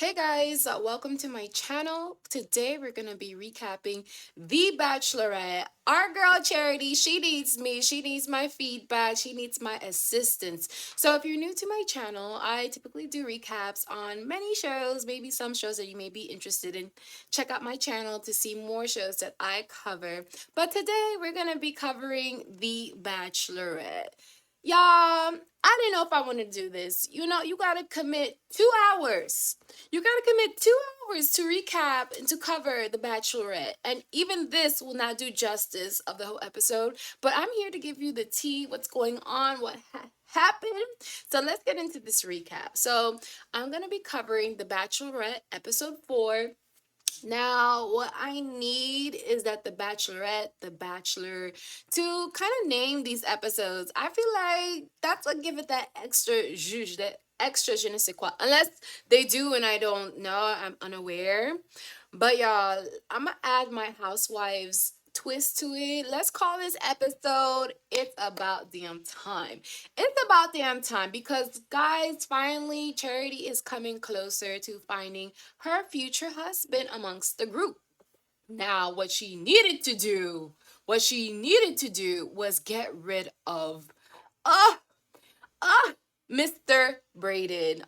Hey guys, welcome to my channel. Today we're gonna be recapping The Bachelorette. Our girl Charity, she needs me, she needs my feedback, she needs my assistance. So if you're new to my channel, I typically do recaps on many shows, maybe some shows that you may be interested in. Check out my channel to see more shows that I cover. But today we're gonna be covering The Bachelorette. Y'all, I didn't know if I want to do this. You gotta commit 2 hours. You gotta commit 2 hours to recap and to cover The Bachelorette. And even this will not do justice of the whole episode. But I'm here to give you the tea, what's going on, what happened. So let's get into this recap. So I'm gonna be covering The Bachelorette episode 4. Now, what I need is that the Bachelorette, the Bachelor, to kind of name these episodes. I feel like that's what give it that extra zhuzh, that extra je ne sais quoi. Unless they do and I don't know, I'm unaware. But y'all, I'm gonna add my housewives twist to it. Let's call this episode It's About Damn Time. It's about damn time because guys, finally Charity is coming closer to finding her future husband amongst the group. Now, what she needed to do was get rid of uh uh Mr. Braden.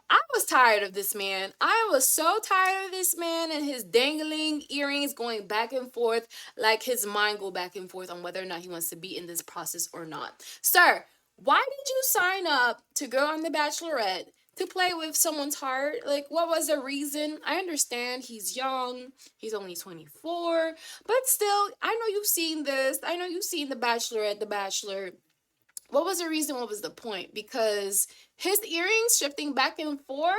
I was tired of this man. I was so tired of this man and his dangling earrings going back and forth, like his mind go back and forth on whether or not he wants to be in this process or not. Sir, why did you sign up to go on The Bachelorette to play with someone's heart? Like, what was the reason? I understand he's young, he's only 24, but still, I know you've seen this. I know you've seen The Bachelorette, The Bachelor. What was the reason? What was the point? Because his earrings shifting back and forth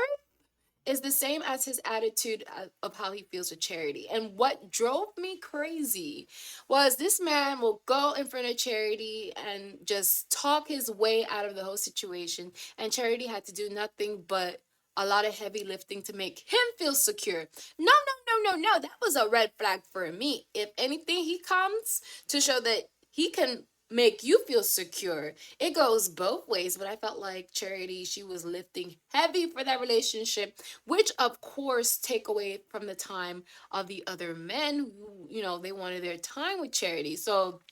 is the same as his attitude of how he feels with Charity. And what drove me crazy was this man will go in front of Charity and just talk his way out of the whole situation. And Charity had to do nothing but a lot of heavy lifting to make him feel secure. No, no, no, no, no. That was a red flag for me. If anything, he comes to show that he can make you feel secure. It goes both ways, but I felt like Charity, she was lifting heavy for that relationship, which of course take away from the time of the other men who, they wanted their time with Charity. So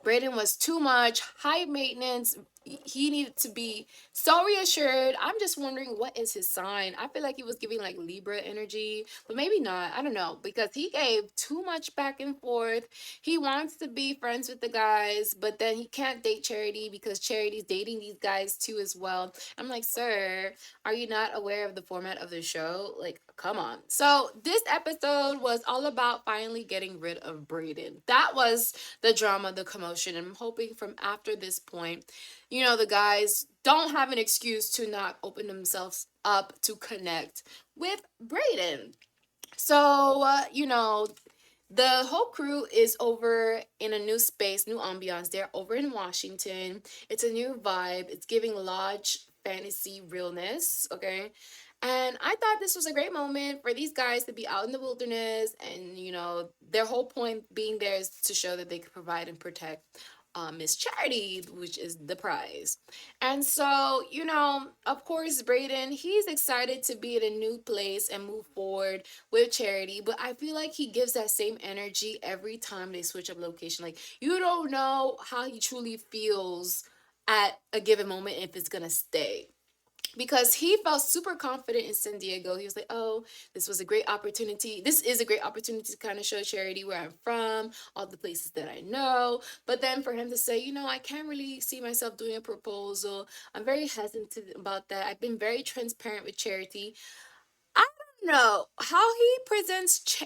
Braden was too much, high maintenance. He needed to be so reassured. I'm just wondering what is his sign. I feel like he was giving like Libra energy, but maybe not. I don't know because he gave too much back and forth. He wants to be friends with the guys, but then he can't date Charity because Charity's dating these guys too as well. I'm like, sir, are you not aware of the format of the show? Like, come on. So this episode was all about finally getting rid of Braden. That was the drama, the commotion. And I'm hoping from after this point, the guys don't have an excuse to not open themselves up to connect with Braden. So, the whole crew is over in a new space, new ambiance. They're over in Washington. It's a new vibe. It's giving lodge fantasy realness, okay? And I thought this was a great moment for these guys to be out in the wilderness. And, their whole point being there is to show that they could provide and protect Miss Charity, which is the prize. And so, of course, Braden, he's excited to be in a new place and move forward with Charity, but I feel like he gives that same energy every time they switch up location. Like, you don't know how he truly feels at a given moment if it's gonna stay because he felt super confident in San Diego. He was like, oh, this was a great opportunity. This is a great opportunity to kind of show Charity where I'm from, all the places that I know. But then for him to say, I can't really see myself doing a proposal. I'm very hesitant about that. I've been very transparent with Charity. I don't know how he presents,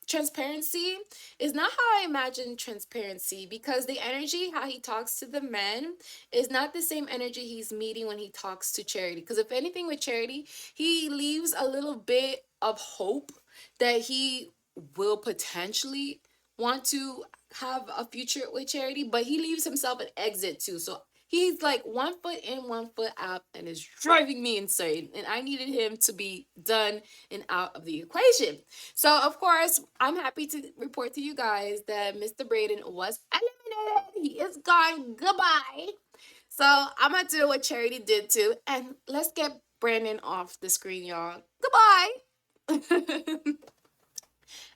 transparency is not how I imagine transparency because the energy, how he talks to the men, is not the same energy he's meeting when he talks to Charity. Because if anything with Charity, he leaves a little bit of hope that he will potentially want to have a future with Charity, but he leaves himself an exit too. So he's like 1 foot in, 1 foot out, and it's driving me insane. And I needed him to be done and out of the equation. So, of course, I'm happy to report to you guys that Mr. Braden was eliminated. He is gone. Goodbye. So, I'm going to do what Charity did too. And let's get Brandon off the screen, y'all. Goodbye.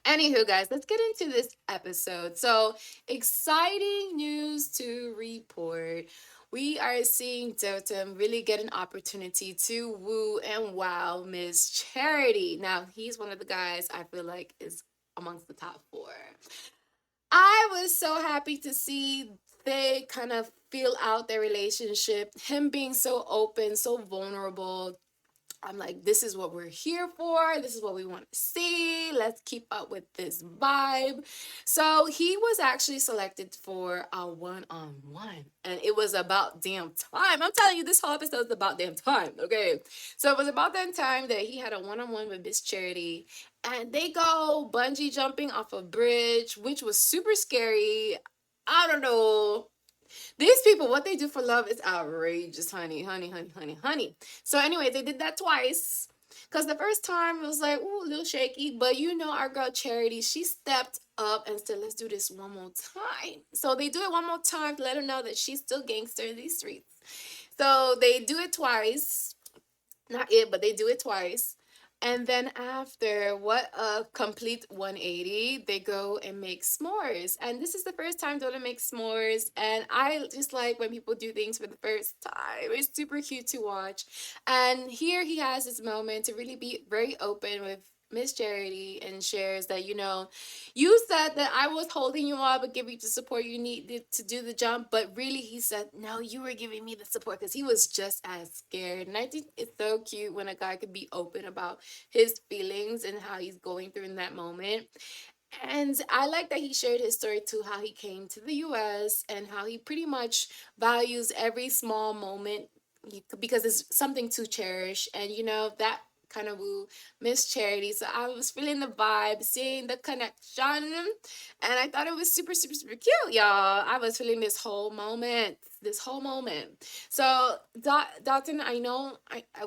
Anywho, guys, let's get into this episode. So, exciting news to report. We are seeing Dotem really get an opportunity to woo and wow Miss Charity. Now, he's one of the guys I feel like is amongst the top four. I was so happy to see they kind of feel out their relationship, him being so open, so vulnerable. I'm like, this is what we're here for. This is what we want to see. Let's keep up with this vibe. So he was actually selected for a one-on-one, and it was about damn time. I'm telling you, this whole episode is about damn time. Okay, so it was about that time that he had a one-on-one with Miss Charity, and they go bungee jumping off a bridge, which was super scary. I don't know. These people, what they do for love is outrageous, honey, honey, honey, honey, honey. So, anyway, they did that twice. Because the first time it was like, ooh, a little shaky. But you know, our girl Charity, she stepped up and said, let's do this one more time. So they do it one more time to let her know that she's still gangster in these streets. So they do it twice. Not it, but they do it twice. And then after, what a complete 180, they go and make s'mores. And this is the first time Dota makes s'mores. And I just like when people do things for the first time. It's super cute to watch. And here he has this moment to really be very open with Miss Charity and shares that, you said that I was holding you up and giving you the support you needed to do the jump, but really he said, no, you were giving me the support because he was just as scared. And I think it's so cute when a guy could be open about his feelings and how he's going through in that moment. And I like that he shared his story too, how he came to the US and how he pretty much values every small moment because it's something to cherish. And that kind of woo Miss Charity. So I was feeling the vibe, seeing the connection, and I thought it was super, super, super cute, y'all. I was feeling this whole moment. This whole moment. So, Dalton, I know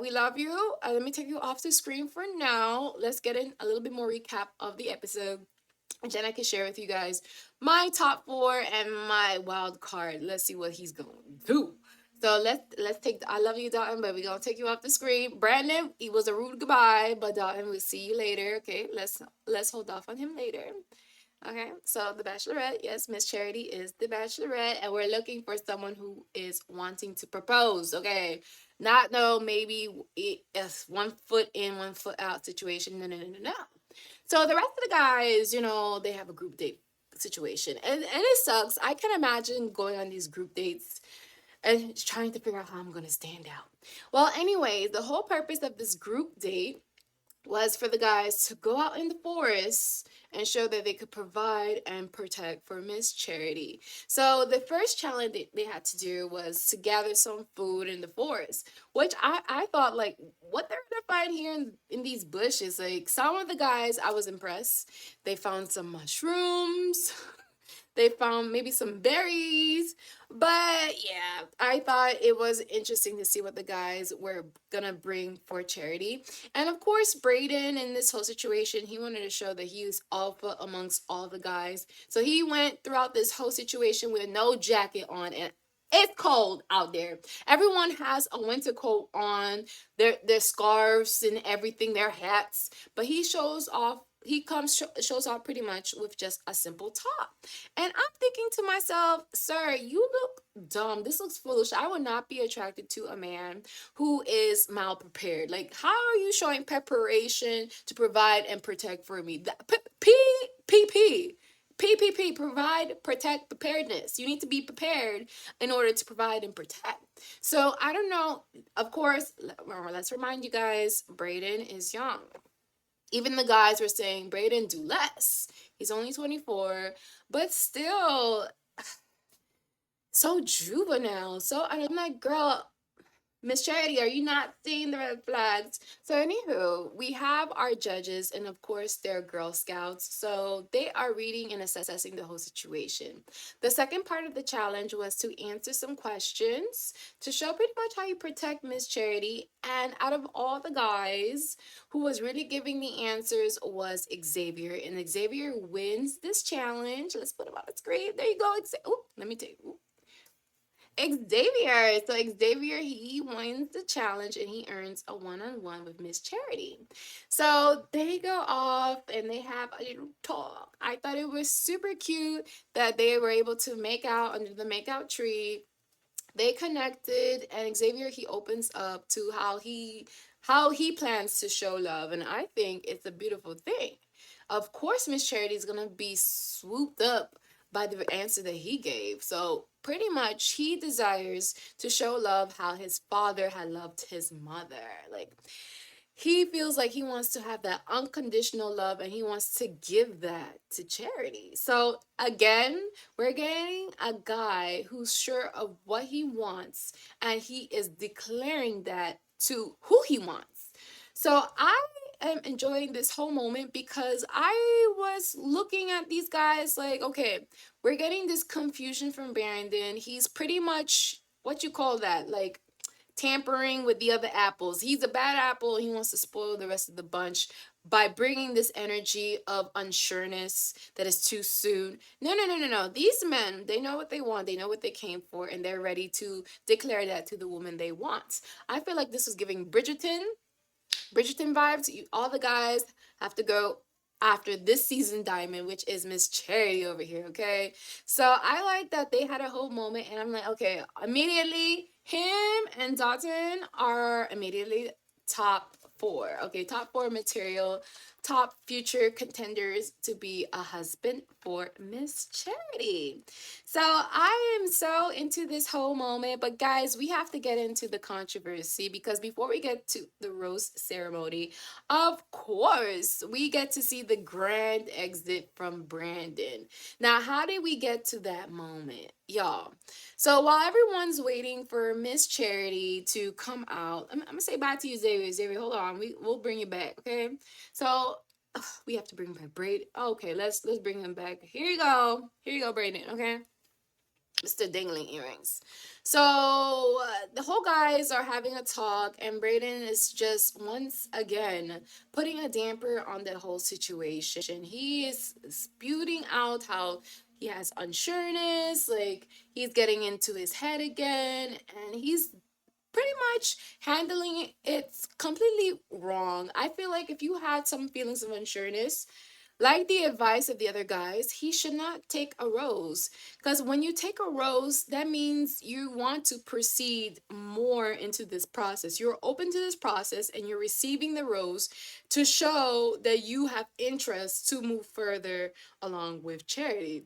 we love you. Let me take you off the screen for now. Let's get in a little bit more recap of the episode. And then I can share with you guys my top four and my wild card. Let's see what he's going to do. So let's take I love you, Dalton, but we're gonna take you off the screen. Brandon, it was a rude goodbye, but Dalton, we'll see you later. Okay, let's hold off on him later. Okay, so the Bachelorette, yes, Miss Charity is the Bachelorette, and we're looking for someone who is wanting to propose. Okay, not no maybe it's 1 foot in, 1 foot out situation. No, no, no, no, no. So the rest of the guys, they have a group date situation, and it sucks. I can imagine going on these group dates and trying to figure out how I'm gonna stand out. Well, anyway, the whole purpose of this group date was for the guys to go out in the forest and show that they could provide and protect for Miss Charity. So the first challenge they had to do was to gather some food in the forest, which I thought, like, what they're gonna find here in these bushes. Like, some of the guys, I was impressed. They found some mushrooms. They found maybe some berries. But yeah, I thought it was interesting to see what the guys were gonna bring for Charity. And of course, Brayden in this whole situation, he wanted to show that he was alpha amongst all the guys. So he went throughout this whole situation with no jacket on, and it's cold out there. Everyone has a winter coat on, their scarves and everything, their hats. But he shows off. Shows off pretty much with just a simple top. And I'm thinking to myself, sir, you look dumb. This looks foolish. I would not be attracted to a man who is malprepared. Like, how are you showing preparation to provide and protect for me? PPP, provide, protect, preparedness. You need to be prepared in order to provide and protect. So I don't know. Of course, let's remind you guys, Brayden is young. Even the guys were saying, Brayden, do less. He's only 24, but still so juvenile. So I'm like, girl, Miss Charity, are you not seeing the red flags? So, anywho, we have our judges, and of course, they're Girl Scouts. So, they are reading and assessing the whole situation. The second part of the challenge was to answer some questions to show pretty much how you protect Miss Charity. And out of all the guys, who was really giving the answers was Xavier. And Xavier wins this challenge. Let's put him on the screen. There you go. Oh, let me take. Ooh. Xavier. So Xavier, he wins the challenge and he earns a one-on-one with Miss Charity. So they go off and they have a little talk. I thought it was super cute that they were able to make out under the makeout tree. They connected, and Xavier, he opens up to how he plans to show love, and I think it's a beautiful thing. Of course Miss Charity is gonna be swooped up by the answer that he gave. So pretty much he desires to show love how his father had loved his mother. Like, he feels like he wants to have that unconditional love and he wants to give that to Charity. So again, we're getting a guy who's sure of what he wants and he is declaring that to who he wants. So I am enjoying this whole moment because I was looking at these guys like, okay, we're getting this confusion from Brandon. He's pretty much what you call that, like tampering with the other apples. He's a bad apple. He wants to spoil the rest of the bunch by bringing this energy of unsureness that is too soon. No, no, no, no, no. These men, they know what they want. They know what they came for, and they're ready to declare that to the woman they want. I feel like this was giving Bridgerton vibes. All the guys have to go after this season diamond, which is Miss Charity over here. Okay, so I like that they had a whole moment, and I'm like, okay, immediately him and Dalton are immediately top four. Okay, top four material, top future contenders to be a husband for Miss Charity. So I am so into this whole moment, but guys, we have to get into the controversy because before we get to the rose ceremony, of course, we get to see the grand exit from Brandon. Now, how did we get to that moment, y'all? So while everyone's waiting for Miss Charity to come out, I'm gonna say bye to you, Xavier. Xavier, hold on, we'll bring you back, okay? So we have to bring back Braid. Okay, let's bring him back. Here you go, Braden. Okay, Mr. Dingling earrings. So the whole guys are having a talk, and Braden is just once again putting a damper on the whole situation. He is spewing out how he has unsureness, like he's getting into his head again, and he's pretty much handling it completely wrong. I feel like if you had some feelings of unsureness, like the advice of the other guys, he should not take a rose. Because when you take a rose, that means you want to proceed more into this process. You're open to this process and you're receiving the rose to show that you have interest to move further along with Charity.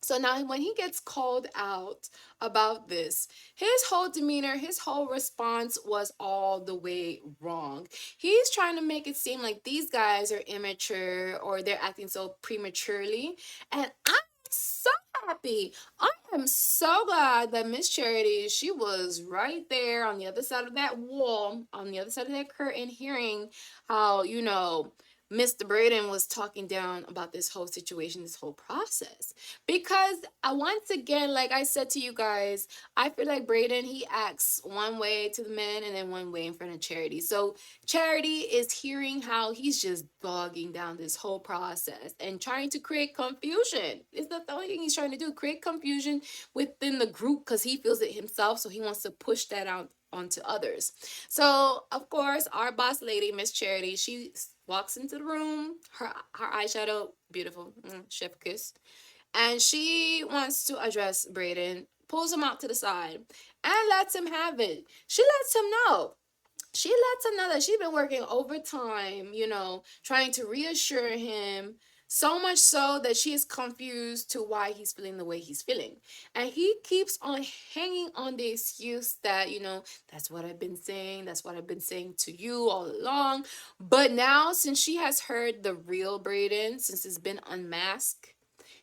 So now, when he gets called out about this, his whole demeanor, his whole response was all the way wrong. He's trying to make it seem like these guys are immature or they're acting so prematurely. And I'm so happy. I am so glad that Miss Charity, she was right there on the other side of that wall, on the other side of that curtain, hearing how, Mr. Braden was talking down about this whole situation, this whole process. Because once again, like I said to you guys, I feel like Braden, he acts one way to the men and then one way in front of Charity. So Charity is hearing how he's just bogging down this whole process and trying to create confusion. Is that the only thing he's trying to do? Create confusion within the group because he feels it himself. So he wants to push that out onto others. So of course, our boss lady, Miss Charity, she walks into the room. Her eyeshadow, beautiful, chef kiss, and she wants to address Braden. Pulls him out to the side and lets him have it. She lets him know. She lets him know that she's been working overtime, trying to reassure him, so much so that she is confused to why he's feeling the way he's feeling. And he keeps on hanging on the excuse that, that's what I've been saying. That's what I've been saying to you all along. But now, since she has heard the real Braden, since it's been unmasked,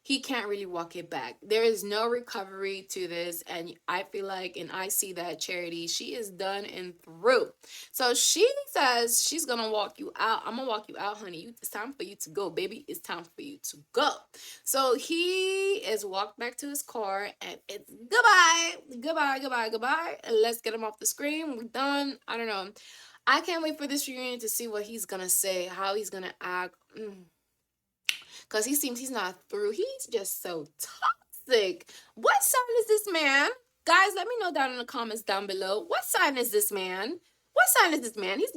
he can't really walk it back. There is no recovery to this. And I feel like, and I see that Charity, she is done and through. So she says she's going to walk you out. I'm going to walk you out, honey. It's time for you to go, baby. It's time for you to go. So he is walked back to his car and it's goodbye. Goodbye, goodbye, goodbye. Let's get him off the screen. We're done. I don't know. I can't wait for this reunion to see what he's going to say, how he's going to act. Because he seems he's not through. He's just so toxic. What sign is this man? Guys, let me know down in the comments down below. What sign is this man? What sign is this man? He's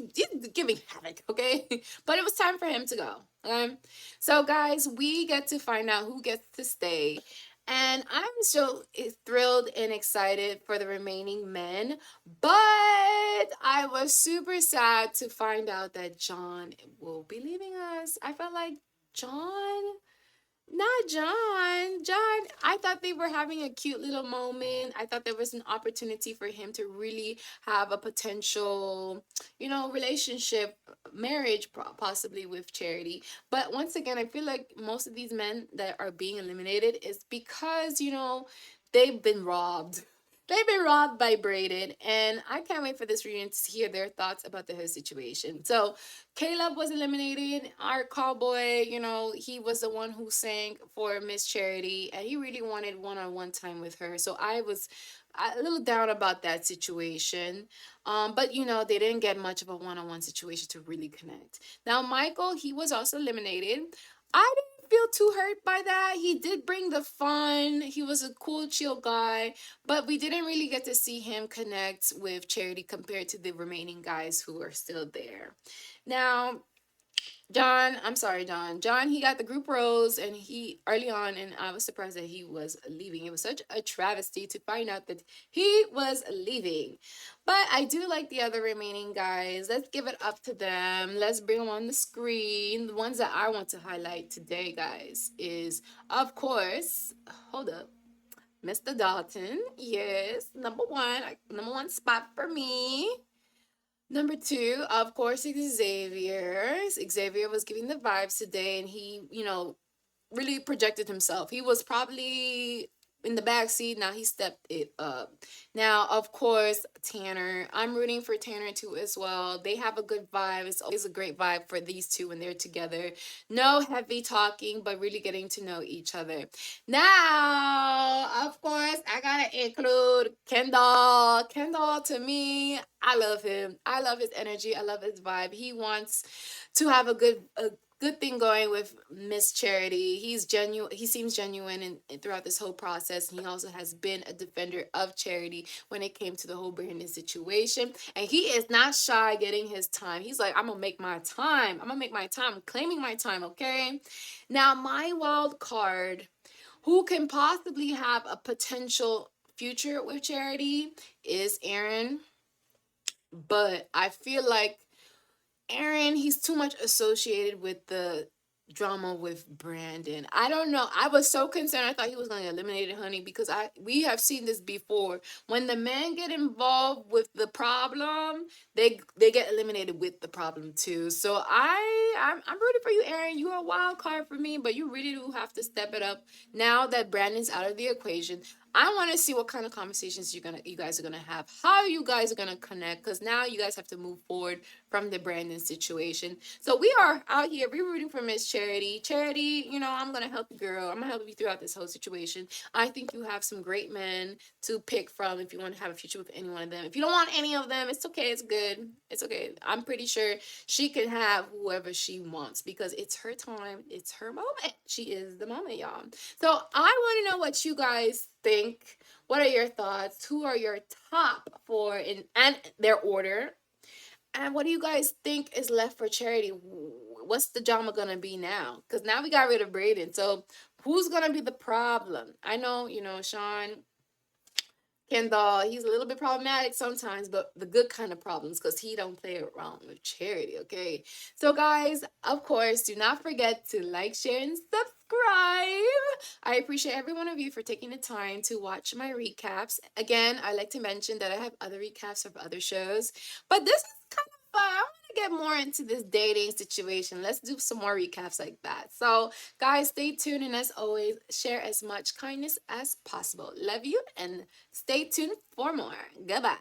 giving havoc, okay? But it was time for him to go. Okay. So guys, we get to find out who gets to stay. And I'm so thrilled and excited for the remaining men. But I was super sad to find out that John will be leaving us. I felt like John, not John. John, I thought they were having a cute little moment. I thought there was an opportunity for him to really have a potential, relationship, marriage, possibly with Charity. But once again, I feel like most of these men that are being eliminated is because, they've been robbed. They've been robbed by Braden, and I can't wait for this reunion to hear their thoughts about the whole situation. So, Caleb was eliminated. Our cowboy, he was the one who sang for Miss Charity, and he really wanted one-on-one time with her. So I was a little down about that situation. But they didn't get much of a one-on-one situation to really connect. Now, Michael, he was also eliminated. I didn't feel too hurt by that. He did bring the fun. He was a cool, chill guy, but we didn't really get to see him connect with Charity compared to the remaining guys who are still there. Now, John, I'm sorry, John. John, he got the group rose and he early on, and I was surprised that he was leaving. It was such a travesty to find out that he was leaving. But I do like the other remaining guys. Let's give it up to them. Let's bring them on the screen. The ones that I want to highlight today, guys, is of course, hold up, Mr. Dalton. Yes, number one spot for me. Number two, of course, Xavier. Xavier was giving the vibes today, and he, really projected himself. He was probably in the back seat. Now he stepped it up. Now, of course, Tanner. I'm rooting for Tanner too as well. They have a good vibe. It's always a great vibe for these two when they're together. No heavy talking, but really getting to know each other. Now, of course, I gotta include Kendall. Kendall, to me, I love him. I love his energy. I love his vibe. He wants to have a good thing going with Miss Charity. He's genuine. He seems genuine throughout this whole process. And he also has been a defender of Charity when it came to the whole Brandon situation. And he is not shy getting his time. He's like, I'm gonna make my time. I'm gonna make my time. I'm claiming my time. Okay. Now, my wild card, who can possibly have a potential future with Charity, is Aaron. But I feel like Aaron, he's too much associated with the drama with Brandon. I don't know. I was so concerned. I thought he was going to eliminate it, honey, because we have seen this before. When the men get involved with the problem, they get eliminated with the problem too. So I'm rooting for you, Aaron. You are a wild card for me, but you really do have to step it up now that Brandon's out of the equation. I want to see what kind of conversations you guys are gonna have, how you guys are gonna connect, because now you guys have to move forward from the Brandon situation. So we are out here, we're rooting for Miss Charity. Charity, I'm gonna help you, girl. I'm gonna help you throughout this whole situation. I think you have some great men to pick from if you want to have a future with any one of them. If you don't want any of them, it's okay, it's good. It's okay. I'm pretty sure she can have whoever she wants because it's her time, it's her moment. She is the moment, y'all. So I want to know what you guys think. What are your thoughts? Who are your top four in and their order? And what do you guys think is left for Charity? What's the drama gonna be now? Because now we got rid of Braden. So who's gonna be the problem? I know, Sean Kendall, he's a little bit problematic sometimes, but the good kind of problems because he don't play around with Charity, okay? So guys, of course, do not forget to like, share, and subscribe. I appreciate every one of you for taking the time to watch my recaps. Again, I like to mention that I have other recaps of other shows, but this is kind of fun. I want to get more into this dating situation. Let's do some more recaps like that. So guys, stay tuned, and as always, share as much kindness as possible. Love you, and stay tuned for more. Goodbye.